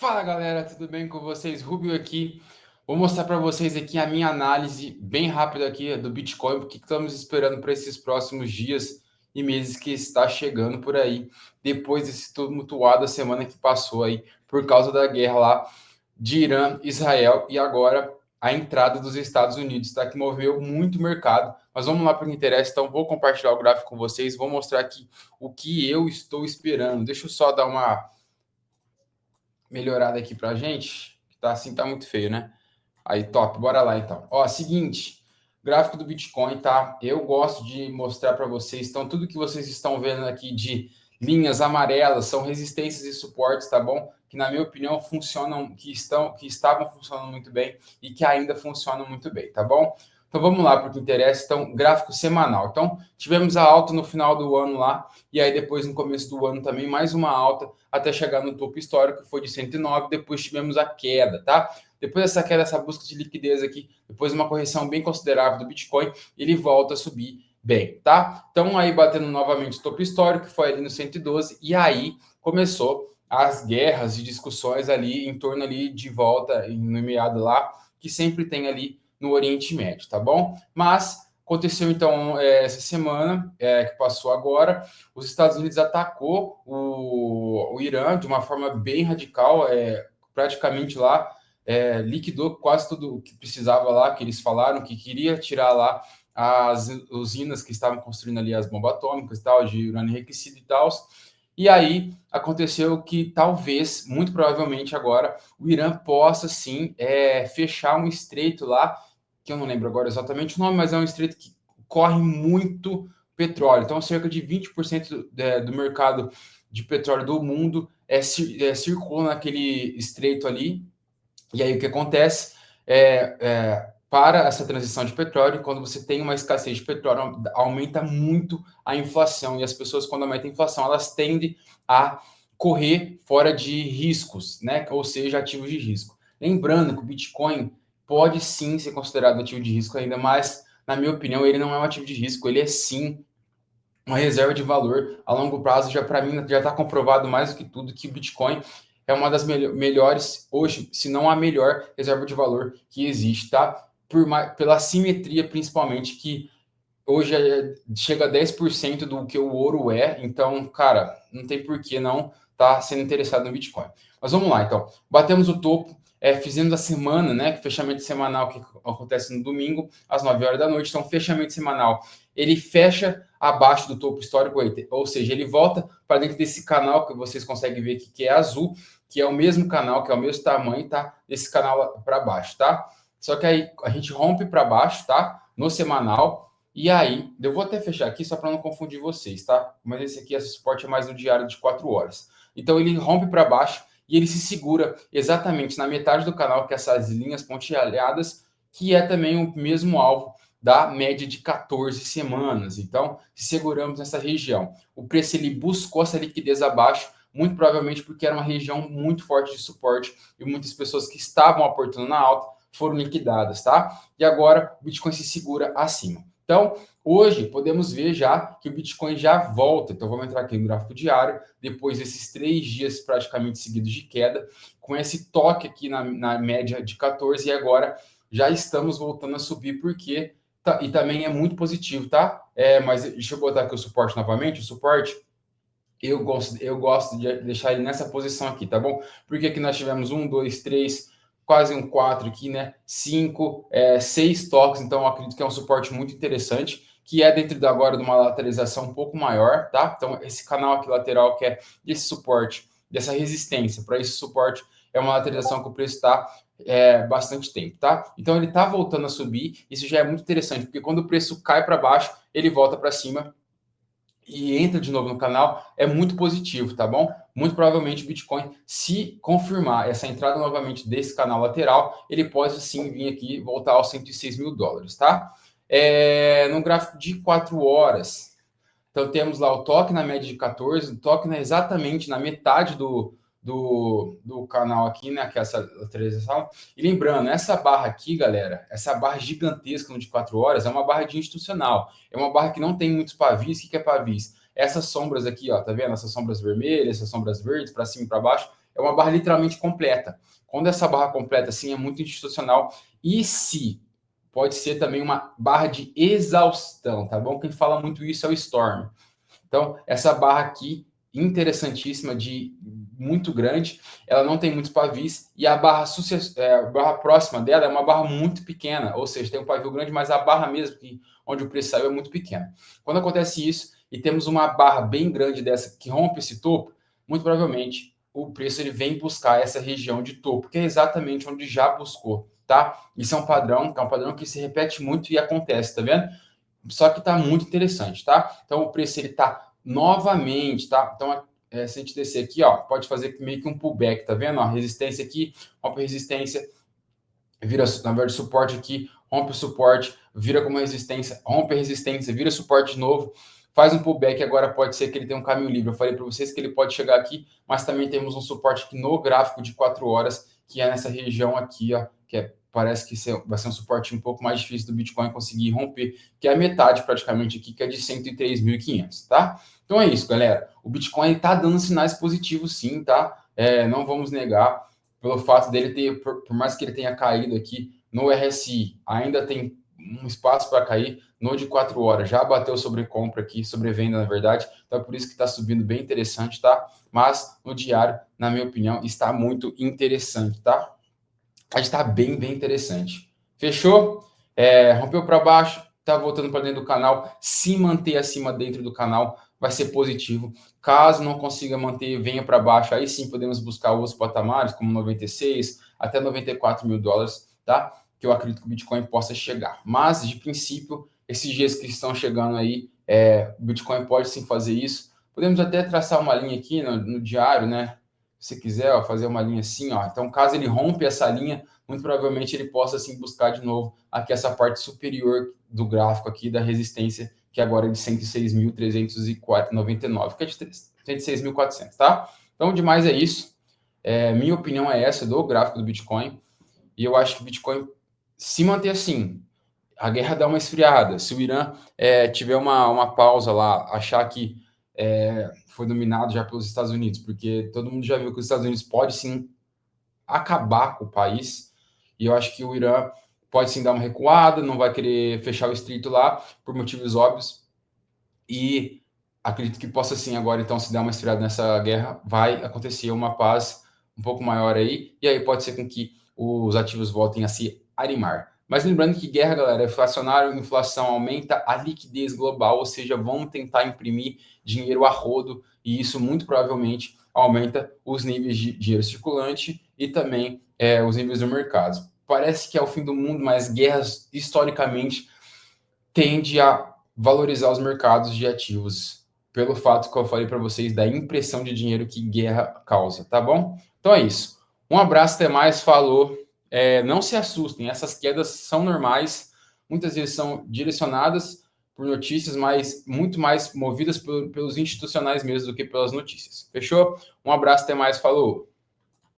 Fala galera, tudo bem com vocês? Rubio aqui. Vou mostrar para vocês aqui a minha análise bem rápida aqui do Bitcoin, o que estamos esperando para esses próximos dias e meses que está chegando por aí, depois desse tumultuado a semana que passou aí, por causa da guerra lá de Irã, Israel e agora a entrada dos Estados Unidos, tá? Que moveu muito o mercado. Mas vamos lá para o que interessa, então vou compartilhar o gráfico com vocês, vou mostrar aqui o que eu estou esperando. Deixa eu só dar uma melhorada aqui pra gente, que tá assim, tá muito feio, né? Aí, top, bora lá então. Ó, seguinte, gráfico do Bitcoin, tá? Eu gosto de mostrar para vocês, então tudo que vocês estão vendo aqui de linhas amarelas são resistências e suportes, tá bom? Que na minha opinião funcionam, que estavam funcionando muito bem e que ainda funcionam muito bem, tá bom? Então vamos lá para o que interessa. Então, gráfico semanal. Então, tivemos a alta no final do ano lá, e aí depois no começo do ano também mais uma alta até chegar no topo histórico, que foi de 109, depois tivemos a queda, tá? Depois dessa queda, essa busca de liquidez aqui, depois de uma correção bem considerável do Bitcoin, ele volta a subir bem, tá? Então aí batendo novamente o topo histórico, que foi ali no 112, e aí começou as guerras e discussões ali em torno ali de volta no meado lá, que sempre tem ali no Oriente Médio, tá bom? Mas aconteceu então essa semana que passou agora, os Estados Unidos atacou o Irã de uma forma bem radical, praticamente lá liquidou quase tudo o que precisava lá, que eles falaram que queria tirar lá as usinas que estavam construindo ali as bombas atômicas e tal, de urânio enriquecido e tal. E aí aconteceu que talvez, muito provavelmente agora, o Irã possa sim fechar um estreito lá, que eu não lembro agora exatamente o nome, mas é um estreito que corre muito petróleo. Então, cerca de 20% do mercado de petróleo do mundo circula naquele estreito ali. E aí o que acontece para essa transição de petróleo, quando você tem uma escassez de petróleo, aumenta muito a inflação. E as pessoas, quando aumenta a inflação, elas tendem a correr fora de riscos, né? Ou seja, ativos de risco. Lembrando que o Bitcoin pode sim ser considerado ativo de risco ainda, mas, na minha opinião, ele não é um ativo de risco, ele é sim uma reserva de valor a longo prazo. Já para mim já está comprovado mais do que tudo que o Bitcoin é uma das melhores hoje, se não a melhor reserva de valor que existe, tá? Pela simetria, principalmente, que hoje chega a 10% do que o ouro é. Então, cara, não tem por que não estar sendo interessado no Bitcoin. Mas vamos lá, então. Batemos o topo, fizemos a semana, né? Fechamento semanal que acontece no domingo, às 9 horas da noite. Então, fechamento semanal, ele fecha abaixo do topo histórico, ou seja, ele volta para dentro desse canal que vocês conseguem ver aqui, que é azul, que é o mesmo canal, que é o mesmo tamanho, tá? Esse canal para baixo, tá? Só que aí a gente rompe para baixo, tá? No semanal. E aí, eu vou até fechar aqui só para não confundir vocês, tá? Mas esse suporte é mais um diário de 4 horas. Então ele rompe para baixo e ele se segura exatamente na metade do canal, que é essas linhas pontilhadas, que é também o mesmo alvo da média de 14 semanas. Então, se seguramos nessa região. O preço ele buscou essa liquidez abaixo, muito provavelmente porque era uma região muito forte de suporte e muitas pessoas que estavam aportando na alta foram liquidadas, tá? E agora o Bitcoin se segura acima. Então, hoje podemos ver já que o Bitcoin já volta. Então, vamos entrar aqui no gráfico diário, depois desses 3 dias praticamente seguidos de queda, com esse toque aqui na média de 14, e agora já estamos voltando a subir, porque e também é muito positivo, tá? Mas deixa eu botar aqui o suporte novamente. O suporte, eu gosto de deixar ele nessa posição aqui, tá bom? Porque aqui nós tivemos 1, 2, 3, quase um 4 aqui, né? 5, 6 toques, então eu acredito que é um suporte muito interessante, que é dentro agora de uma lateralização um pouco maior, tá? Então esse canal aqui lateral, que é esse suporte, dessa resistência para esse suporte, é uma lateralização que o preço está bastante tempo, tá? Então ele está voltando a subir, isso já é muito interessante, porque quando o preço cai para baixo, ele volta para cima e entra de novo no canal, é muito positivo, tá bom? Muito provavelmente o Bitcoin, se confirmar essa entrada novamente desse canal lateral, ele pode sim vir aqui voltar aos 106 mil dólares, tá? No gráfico de 4 horas, então temos lá o toque na média de 14, o toque exatamente na metade do canal aqui, né? Que é essa lateralização. E lembrando, essa barra aqui, galera, essa barra gigantesca no de 4 horas, é uma barra de institucional. É uma barra que não tem muitos pavis. O que é pavis? Essas sombras aqui, ó, tá vendo? Essas sombras vermelhas, essas sombras verdes, para cima e para baixo, é uma barra literalmente completa. Quando essa barra completa, assim, é muito institucional. E se pode ser também uma barra de exaustão, tá bom? Quem fala muito isso é o Storm. Então, essa barra aqui, interessantíssima, de muito grande, ela não tem muitos pavis, e a barra, a barra próxima dela é uma barra muito pequena, ou seja, tem um pavio grande, mas a barra mesmo, onde o preço saiu, é muito pequena. Quando acontece isso, e temos uma barra bem grande dessa que rompe esse topo, muito provavelmente o preço ele vem buscar essa região de topo, que é exatamente onde já buscou, tá? Isso é um padrão que se repete muito e acontece, tá vendo? Só que está muito interessante, tá? Então o preço ele está novamente, tá? Então se a gente descer aqui, ó, pode fazer meio que um pullback, tá vendo? Ó, resistência aqui, rompe resistência, vira, na verdade, suporte aqui, rompe o suporte, vira como resistência, rompe a resistência, vira suporte de novo, faz um pullback, agora pode ser que ele tenha um caminho livre. Eu falei para vocês que ele pode chegar aqui, mas também temos um suporte aqui no gráfico de 4 horas, que é nessa região aqui, ó, parece que vai ser um suporte um pouco mais difícil do Bitcoin conseguir romper, que é a metade praticamente aqui, que é de 103.500, tá? Então é isso, galera. O Bitcoin está dando sinais positivos sim, tá? Não vamos negar, pelo fato dele ter, por mais que ele tenha caído aqui no RSI, ainda tem um espaço para cair. No de 4 horas já bateu sobre compra aqui, sobre venda, na verdade. Então é por isso que está subindo bem interessante, tá? Mas no diário, na minha opinião, está muito interessante, tá? A gente está bem interessante. Fechou? Rompeu para baixo, tá voltando para dentro do canal. Se manter acima dentro do canal vai ser positivo. Caso não consiga manter, venha para baixo. Aí sim podemos buscar outros patamares, como 96 até 94 mil dólares, tá? Que eu acredito que o Bitcoin possa chegar. Mas, de princípio, esses dias que estão chegando aí, o Bitcoin pode sim fazer isso. Podemos até traçar uma linha aqui no diário, né? Se quiser, ó, fazer uma linha assim, ó. Então, caso ele rompe essa linha, muito provavelmente ele possa assim buscar de novo aqui essa parte superior do gráfico aqui da resistência, que agora é de 106.399, que é de 106.400, tá? Então, demais é isso. Minha opinião é essa do gráfico do Bitcoin, e eu acho que o Bitcoin se manter assim, a guerra dá uma esfriada. Se o Irã tiver uma pausa lá, achar que foi dominado já pelos Estados Unidos, porque todo mundo já viu que os Estados Unidos pode sim acabar com o país, e eu acho que o Irã pode sim dar uma recuada, não vai querer fechar o estreito lá, por motivos óbvios, e acredito que possa sim agora, então, se dar uma esfriada nessa guerra, vai acontecer uma paz um pouco maior aí, e aí pode ser com que os ativos voltem a se animar. Mas lembrando que guerra, galera, é inflacionário, inflação aumenta a liquidez global, ou seja, vão tentar imprimir dinheiro a rodo, e isso muito provavelmente aumenta os níveis de dinheiro circulante e também os níveis do mercado. Parece que é o fim do mundo, mas guerras, historicamente, tende a valorizar os mercados de ativos, pelo fato que eu falei para vocês da impressão de dinheiro que guerra causa, tá bom? Então é isso. Um abraço, até mais, falou. Não se assustem, essas quedas são normais, muitas vezes são direcionadas por notícias, mas muito mais movidas pelos institucionais mesmo do que pelas notícias. Fechou? Um abraço, até mais, falou.